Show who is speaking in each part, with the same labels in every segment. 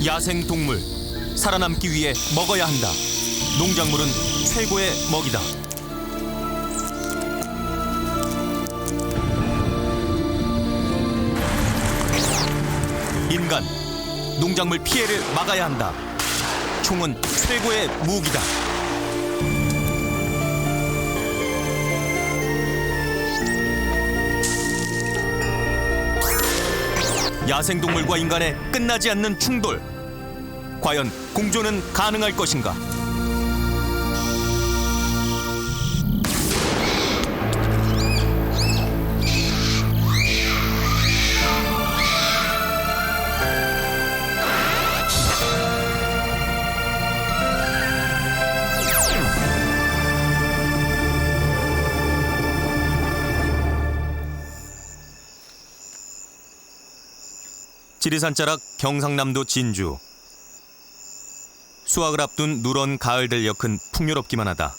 Speaker 1: 야생 동물, 살아남기 위해 먹어야 한다. 농작물은 최고의 먹이다. 인간, 농작물 피해를 막아야 한다. 총은 최고의 무기다. 야생동물과 인간의 끝나지 않는 충돌. 과연 공존은 가능할 것인가? 지리산 자락 경상남도 진주. 수확을 앞둔 누런 가을 들녘은 풍요롭기만 하다.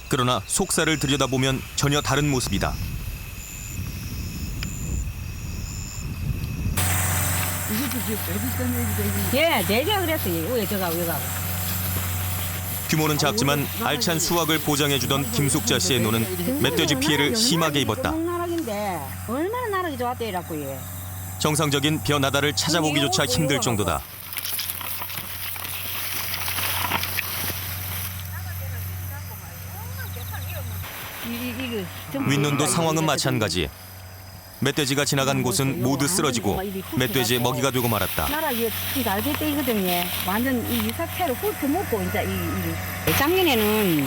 Speaker 1: 그러나 속살을 들여다보면 전혀 다른 모습이다.
Speaker 2: 예, 내가 그랬어요. 왜 저가.
Speaker 1: 규모는 작지만 알찬 수확을 보장해주던 김숙자 씨의 노는 멧돼지 피해를 심하게 입었다.
Speaker 2: 나락인데 얼마나 나락이 좋았대 이라고 예.
Speaker 1: 정상적인 벼 나다를 찾아보기조차 힘들 정도다. 윗눈도 상황은 마찬가지. 멧돼지가 지나간 곳은 모두 쓰러지고 멧돼지의 먹이가 되고 말았다.
Speaker 2: 나라 이거 날개 때거든요. 완전 이 사태로 훑어먹고 이제 이 작년에는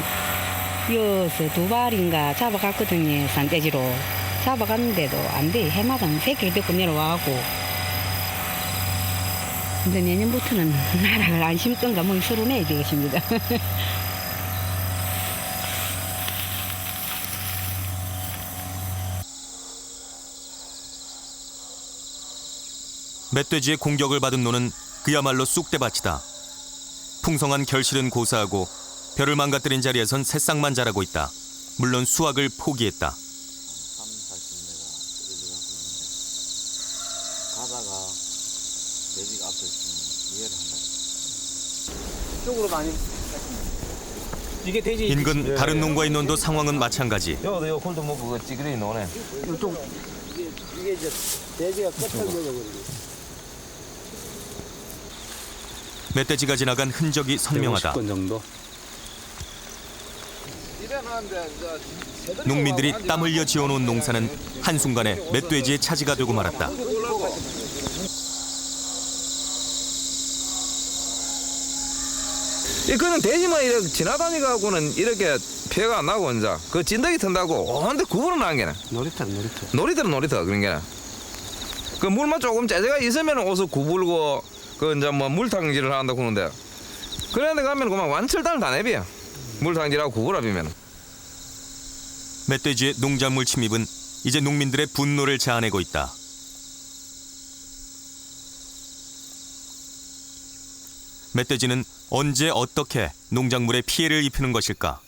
Speaker 2: 여서 2발인가 잡아갔거든요. 산돼지로 잡아갔는데도 안 돼. 해마다 새끼를 데리고 내려와고. 근데 내년부터는 나락을 안 심던가 뭐 서로 내야 되겠습니다.
Speaker 1: 멧돼지의 공격을 받은 노는 그야말로 쑥대밭이다. 풍성한 결실은 고사하고 벼를 망가뜨린 자리에선 새싹만 자라고 있다. 물론 수확을 포기했다.
Speaker 3: 30-40m 떨어져가고 있는데 가다가 돼지가 앞에 있으면 이해를 한다.
Speaker 4: 쪽으로 많이 이게 돼지
Speaker 1: 인근 다른 농가의 논도 상황은 마찬가지.
Speaker 3: 요 홀도 뭐 그거 찌그러니 노네.
Speaker 4: 이쪽 이게 이제 돼지가 끝을 먹어버리고.
Speaker 1: 멧돼지가 지나간 흔적이 선명하다.
Speaker 4: 50건 정도.
Speaker 1: 농민들이 땀 흘려 지어놓은 농사는 한순간에 멧돼지의 차지가 되고 말았다.
Speaker 5: 그는 돼지만 이렇게 지나다니가고는 이렇게 피해가 안 나고 이제 그 진드기 튼다고 언제 구분은 안 게나. 놀이터는 놀이터 그런 게나. 그 물만 조금 재재가 있으면 옷을 구불고 그 이제 뭐 물탕질을 한다고 하는데 그런데 가면 그만 완철단을 다 내비야. 물탕질하고 구부라비면.
Speaker 1: 멧돼지의 농작물 침입은 이제 농민들의 분노를 자아내고 있다. 멧돼지는 언제 어떻게 농작물에 피해를 입히는 것일까?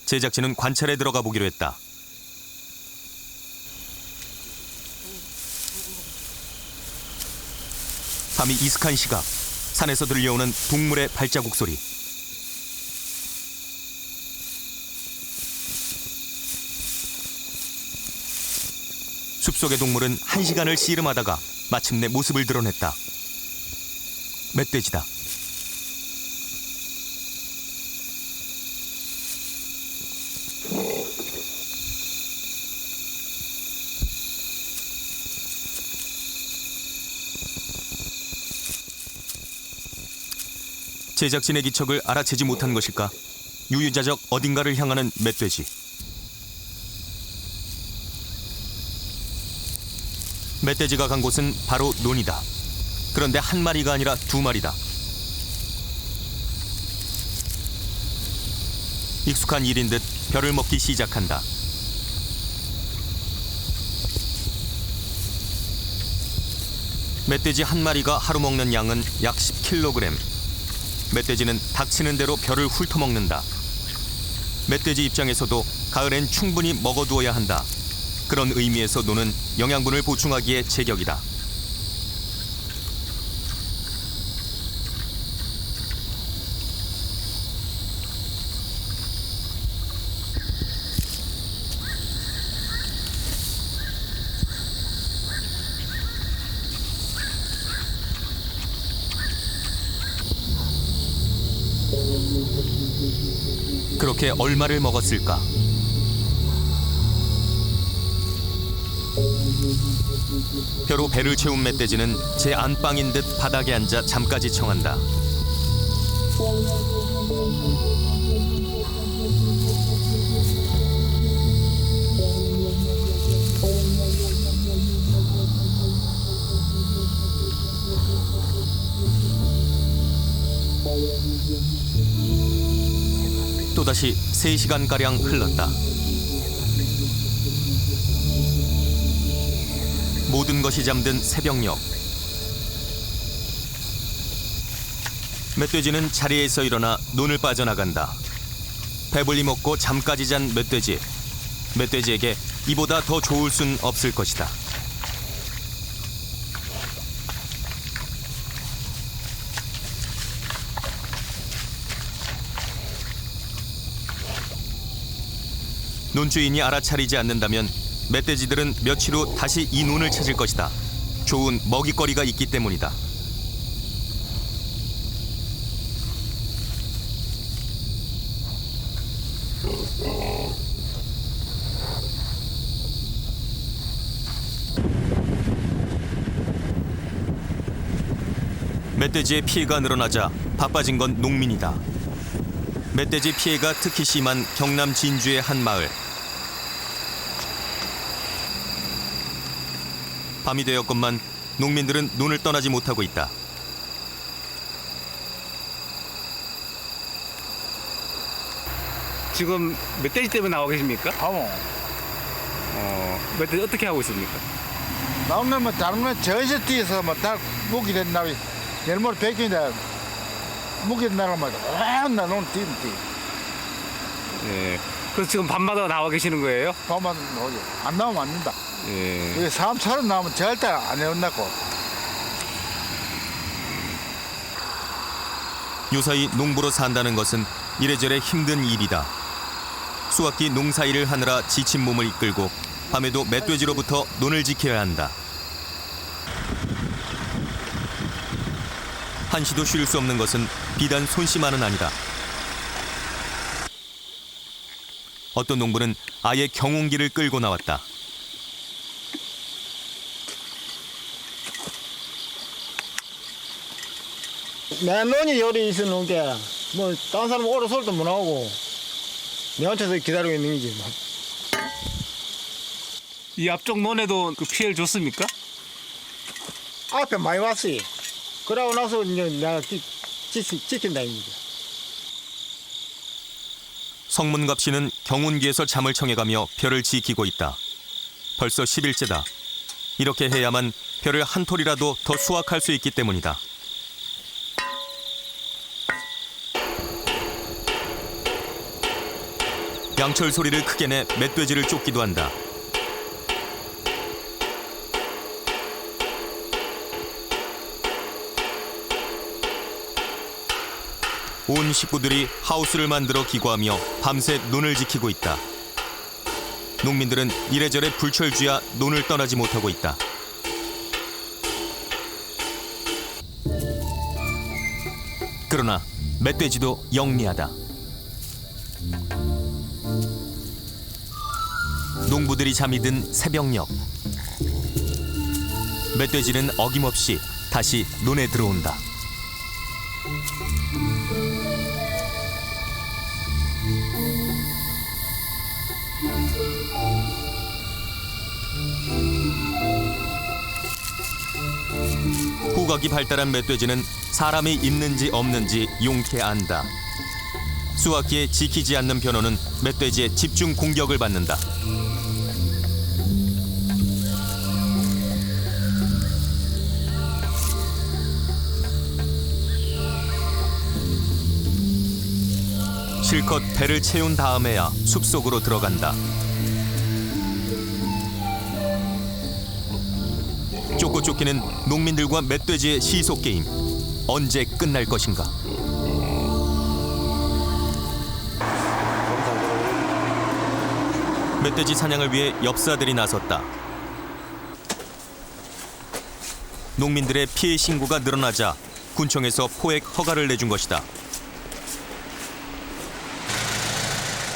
Speaker 1: 제작진은 관찰에 들어가 보기로 했다. 밤이 이슥한 시각, 산에서 들려오는 동물의 발자국 소리. 숲속의 동물은 1시간을 씨름하다가 마침내 모습을 드러냈다. 멧돼지다. 제작진의 기척을 알아채지 못한 것일까? 유유자적 어딘가를 향하는 멧돼지. 멧돼지가 간 곳은 바로 논이다. 그런데 한 마리가 아니라 2마리다. 익숙한 일인 듯 벼를 먹기 시작한다. 멧돼지 한 마리가 하루 먹는 양은 약 10kg. 멧돼지는 닥치는 대로 벼를 훑어먹는다. 멧돼지 입장에서도 가을엔 충분히 먹어두어야 한다. 그런 의미에서 노는 영양분을 보충하기에 제격이다. 그렇게 얼마를 먹었을까? 벼로 배를 채운 멧돼지는 제 안방인 듯 바닥에 앉아 잠까지 청한다. 또다시 3시간가량 흘렀다. 모든 것이 잠든 새벽녘. 멧돼지는 자리에서 일어나 논을 빠져나간다. 배불리 먹고 잠까지 잔 멧돼지. 멧돼지에게 이보다 더 좋을 순 없을 것이다. 논주인이 알아차리지 않는다면 멧돼지들은 며칠 후 다시 이 논을 찾을 것이다. 좋은 먹잇거리가 있기 때문이다. 멧돼지의 피해가 늘어나자 바빠진 건 농민이다. 멧돼지 피해가 특히 심한 경남 진주의 한 마을. 밤이 되었건만 농민들은 논을 떠나지 못하고 있다.
Speaker 6: 지금 멧돼지 때문에 나와 계십니까?
Speaker 4: 하모.
Speaker 6: 멧돼지 어떻게 하고 있습니까?
Speaker 4: 나오면 뭐 다른 건 전시 뛰어서 뭐다 무기 된 날이 내일모레 백인데 무기 된 날은 나 오늘 뛰면 뛰.
Speaker 6: 예. 그래서 지금 밤마다 나와 계시는 거예요?
Speaker 4: 밤만 나오지. 안 나오면 안 된다.
Speaker 6: 예.
Speaker 4: 이게 사람처럼 나오면 절대 안 해온다고.
Speaker 1: 요사이 농부로 산다는 것은 이래저래 힘든 일이다. 수확기 농사일을 하느라 지친 몸을 이끌고 밤에도 멧돼지로부터 논을 지켜야 한다. 한시도 쉴 수 없는 것은 비단 손씨만은 아니다. 어떤 농부는 아예 경운기를 끌고 나왔다.
Speaker 4: 내 논이 요리 있었는 게, 뭐, 다른 사람 오래 솔도 못 나오고, 내 혼자서 기다리고 있는 거지. 뭐.
Speaker 6: 이 앞쪽 논에도 그 피해를 줬습니까?
Speaker 4: 앞에 많이 왔어요. 그러고 나서 이제 내가 지킨다, 이제.
Speaker 1: 성문갑 씨는 경운기에서 잠을 청해가며 벼를 지키고 있다. 벌써 10일째다. 이렇게 해야만 벼를 한 톨이라도 더 수확할 수 있기 때문이다. 양철 소리를 크게 내 멧돼지를 쫓기도 한다. 온 식구들이 하우스를 만들어 기거하며 밤새 논을 지키고 있다. 농민들은 이래저래 불철주야 논을 떠나지 못하고 있다. 그러나 멧돼지도 영리하다. 농부들이 잠이 든 새벽녘. 멧돼지는 어김없이 다시 논에 들어온다. 후각이 발달한 멧돼지는 사람이 있는지 없는지 용케 안다. 수확기에 지키지 않는 변호는 멧돼지의 집중 공격을 받는다. 실컷 배를 채운 다음에야 숲속으로 들어간다. 쫓고 쫓기는 농민들과 멧돼지의 시속 게임. 언제 끝날 것인가? 멧돼지 사냥을 위해 엽사들이 나섰다. 농민들의 피해 신고가 늘어나자 군청에서 포획 허가를 내준 것이다.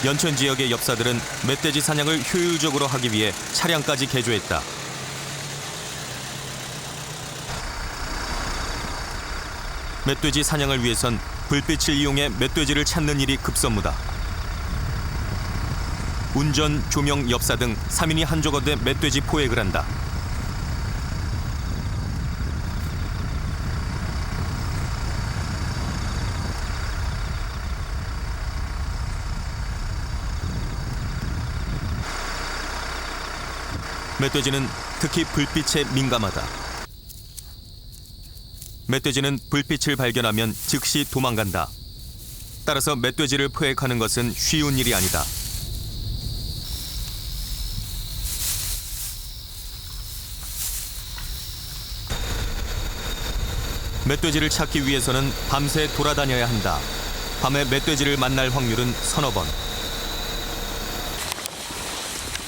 Speaker 1: 연천 지역의 엽사들은 멧돼지 사냥을 효율적으로 하기 위해 차량까지 개조했다. 멧돼지 사냥을 위해선 불빛을 이용해 멧돼지를 찾는 일이 급선무다. 운전, 조명, 엽사 등 3인이 한조거대 멧돼지 포획을 한다. 멧돼지는 특히 불빛에 민감하다. 멧돼지는 불빛을 발견하면 즉시 도망간다. 따라서 멧돼지를 포획하는 것은 쉬운 일이 아니다. 멧돼지를 찾기 위해서는 밤새 돌아다녀야 한다. 밤에 멧돼지를 만날 확률은 서너 번.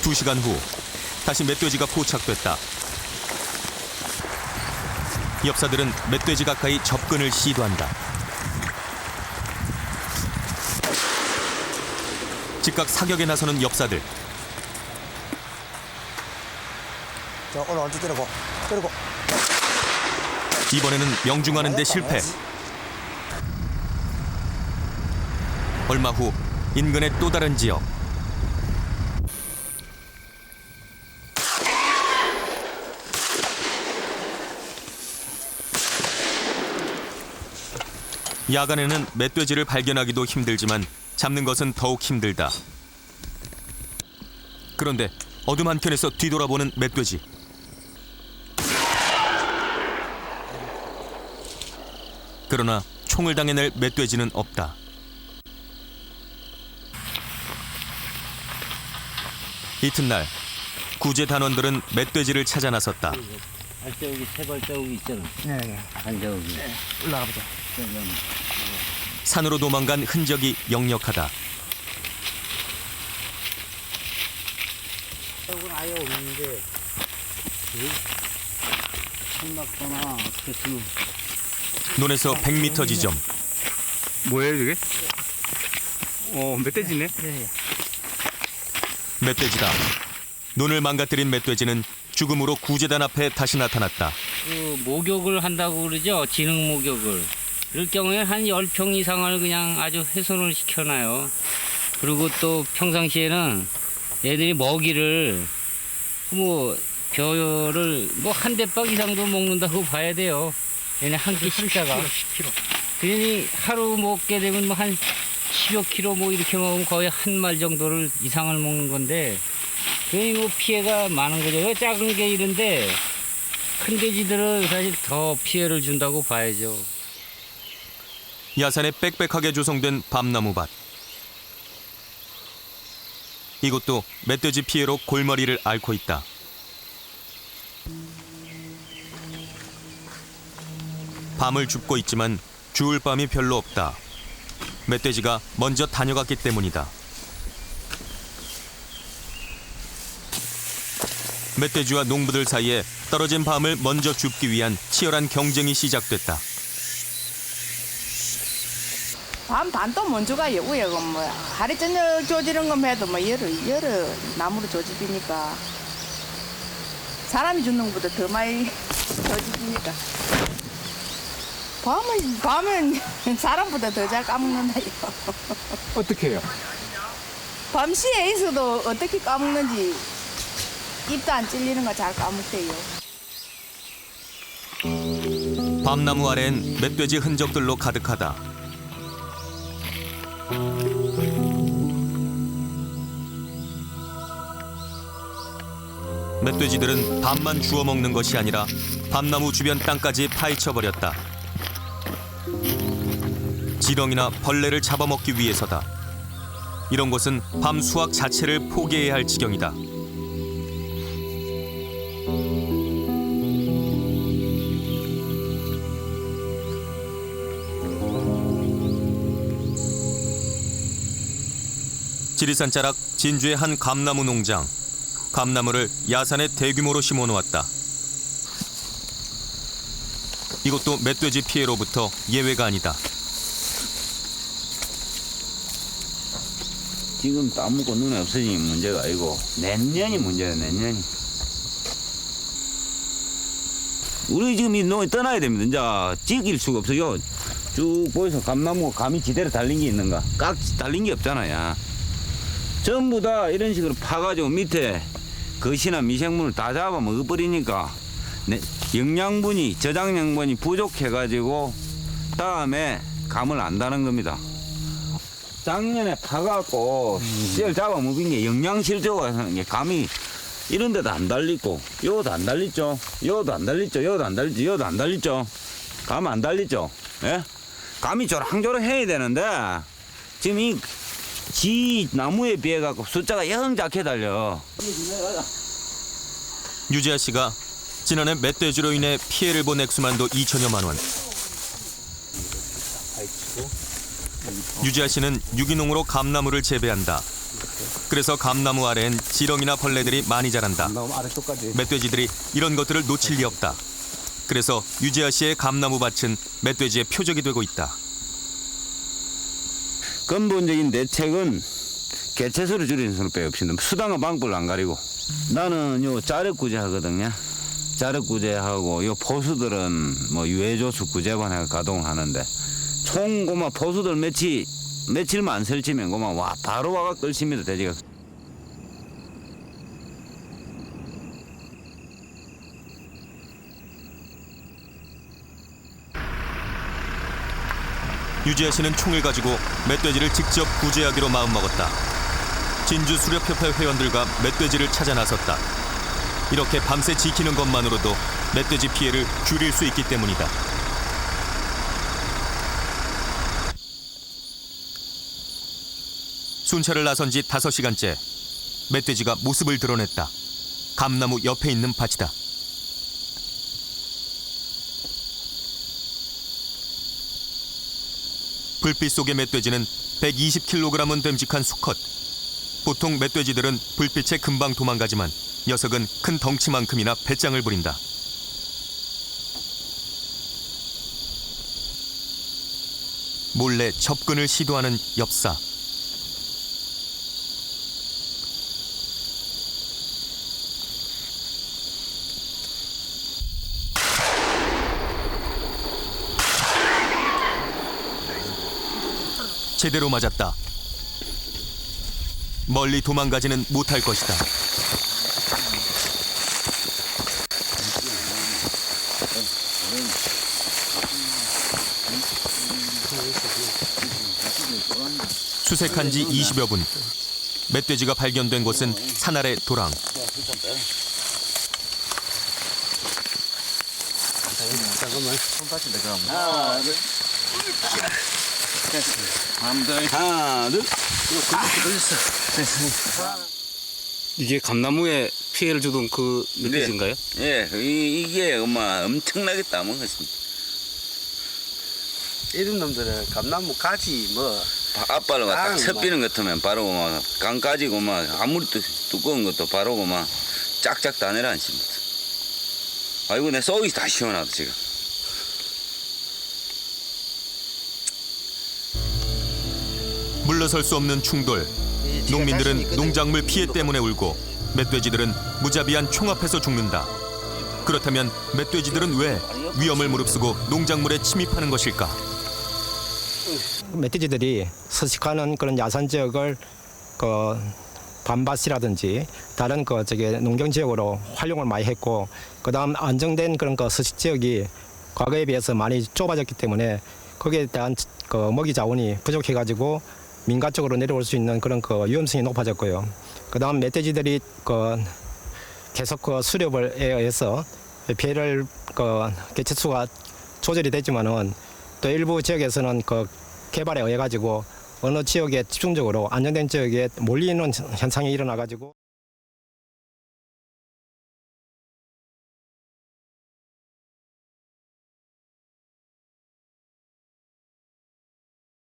Speaker 1: 2시간 후 다시 멧돼지가 포착됐다. 엽사들은 멧돼지 가까이 접근을 시도한다. 즉각 사격에 나서는 엽사들.
Speaker 7: 자, 올라앉아 때리고.
Speaker 1: 이번에는 명중하는 데 실패. 얼마 후 인근의 또 다른 지역. 야간에는 멧돼지를 발견하기도 힘들지만 잡는 것은 더욱 힘들다. 그런데 어둠 한켠에서 뒤돌아보는 멧돼지. 그러나 총을 당해낼 멧돼지는 없다. 이튿날 구제 단원들은 멧돼지를 찾아 나섰다.
Speaker 3: 발자국이 세 발자국이 있잖아.
Speaker 7: 네.
Speaker 3: 발자국이.
Speaker 7: 올라가 보자.
Speaker 1: 산으로 도망간 흔적이 역력하다.
Speaker 3: 발자국은 아예 없는데 산낙거나 어떻게
Speaker 1: 논에서 100m 지점.
Speaker 6: 뭐예요 이게? 멧돼지네.
Speaker 1: 멧돼지다. 논을 망가뜨린 멧돼지는 죽음으로 구제단 앞에 다시 나타났다.
Speaker 8: 그 목욕을 한다고 그러죠. 지능 목욕을. 그럴 경우에 한 10평 이상을 그냥 아주 훼손을 시켜놔요. 그리고 또 평상시에는 애들이 먹이를 뭐 벼를 뭐 한 대박 이상도 먹는다고 봐야 돼요. 얘네 한 끼 식사가. 10kg. 그러니 하루 먹게 되면 뭐 한 10여 킬로 뭐 이렇게 먹으면 거의 한 말 정도를 이상을 먹는 건데 그러니 뭐 피해가 많은 거죠. 작은 게 이런데 큰 돼지들은 사실 더 피해를 준다고 봐야죠.
Speaker 1: 야산에 빽빽하게 조성된 밤나무밭. 이곳도 멧돼지 피해로 골머리를 앓고 있다. 밤을 줍고 있지만 주울 밤이 별로 없다. 멧돼지가 먼저 다녀갔기 때문이다. 멧돼지와 농부들 사이에 떨어진 밤을 먼저 줍기 위한 치열한 경쟁이 시작됐다.
Speaker 9: 밤 반도 못 주가요. 위에 뭐 하루 저녁 조지는 건 해도 뭐 여러 나무로 조집이니까 사람이 죽는 것보다 더 많이 조집이니까 밤은 사람보다 더 잘 까먹는다요.
Speaker 6: 어떻게 해요?
Speaker 9: 밤시에 있어도 어떻게 까먹는지 입도 안 찔리는 거 잘 까먹대요.
Speaker 1: 밤나무 아래엔 멧돼지 흔적들로 가득하다. 멧돼지들은 밤만 주워 먹는 것이 아니라 밤나무 주변 땅까지 파헤쳐 버렸다. 지렁이나 벌레를 잡아먹기 위해서다. 이런 곳은 밤 수확 자체를 포기해야 할 지경이다. 지리산 자락 진주의 한 감나무 농장. 감나무를 야산에 대규모로 심어 놓았다. 이것도 멧돼지 피해로부터 예외가 아니다.
Speaker 3: 지금 따먹고 눈에 없어지는 문제가 아니고 내년이 문제야, 내년이. 우리 지금 이 농에 떠나야 됩니다. 이제 찍일 수가 없어요. 쭉 보여서 감나무가 감이 지대로 달린 게 있는가? 깍 달린 게 없잖아요. 전부 다 이런 식으로 파가지고 밑에 거시나 미생물을 다 잡아 먹어버리니까 영양분이, 저장양분이 부족해가지고 다음에 감을 안 다는 겁니다. 작년에 파갖고 씨를 잡아 먹은 게 영양실조가 하는 게 감이 이런 데도 안 달리고 요도 안 달리죠. 요도 안 달리죠. 요도 안 달리죠. 요도 안 달리죠. 감 안 달리죠. 예? 감이 조랑조랑해야 되는데 지금 지 나무에 비해 갖고 숫자가 영 작게 달려.
Speaker 1: 유지아 씨가 지난해 멧돼지로 인해 피해를 본 액수만도 2천여만 원. 유지아 씨는 유기농으로 감나무를 재배한다. 그래서 감나무 아래엔 지렁이나 벌레들이 많이 자란다. 멧돼지들이 이런 것들을 놓칠 리 없다. 그래서 유지아 씨의 감나무 밭은 멧돼지의 표적이 되고 있다.
Speaker 3: 근본적인 대책은 개체수를 줄이는 수밖에 없습니다. 수단과 방법을 안 가리고. 나는 요 자력구제 하거든요. 자력구제하고 요 포수들은 뭐 유해조수 구제반에 가동을 하는데 총 고마 포수들 며칠만 설치면 고마 와 바로 와가 끌십니다, 돼지가.
Speaker 1: 유지아 씨는 총을 가지고 멧돼지를 직접 구제하기로 마음먹었다. 진주 수렵협회 회원들과 멧돼지를 찾아 나섰다. 이렇게 밤새 지키는 것만으로도 멧돼지 피해를 줄일 수 있기 때문이다. 순찰을 나선 지 5시간째. 멧돼지가 모습을 드러냈다. 감나무 옆에 있는 밭이다. 불빛 속의 멧돼지는 120kg은 됨직한 수컷. 보통 멧돼지들은 불빛에 금방 도망가지만 녀석은 큰 덩치만큼이나 배짱을 부린다. 몰래 접근을 시도하는 엽사. 제대로 맞았다. 멀리 도망가지는 못할 것이다. 수색한 지 20여 분. 멧돼지가 발견된 곳은 산 아래 도랑.
Speaker 3: 하나, 둘.
Speaker 6: 이게 감나무에 피해를 주던 그 멧돼지인가요?
Speaker 3: 예, 이게 엄청나게 따먹었습니다.
Speaker 7: 이런 놈들은 감나무 가지 뭐
Speaker 3: 앞발로 딱 첩비는 것 같으면 바로 강 까지고 아무리 두꺼운 것도 바로 짝짝 다 내려앉습니다. 아이고 내 속이 다 시원하다 지금.
Speaker 1: 물러설 수 없는 충돌. 농민들은 농작물 피해 때문에 울고 멧돼지들은 무자비한 총 앞에서 죽는다. 그렇다면 멧돼지들은 왜 위험을 무릅쓰고 농작물에 침입하는 것일까?
Speaker 7: 멧돼지들이 서식하는 그런 야산 지역을 밤밭이라든지 다른 농경 지역으로 활용을 많이 했고, 그다음 안정된 그런 서식 지역이 과거에 비해서 많이 좁아졌기 때문에 거기에 대한 먹이 자원이 부족해가지고 민가 쪽으로 내려올 수 있는 그런 위험성이 높아졌고요. 그다음 멧돼지들이 계속 수렵에 의해서 피해를 개체수가 조절이 됐지만은 또 일부 지역에서는 개발에 의해 가지고 어느 지역에 집중적으로 안정된 지역에 몰리는 현상이 일어나 가지고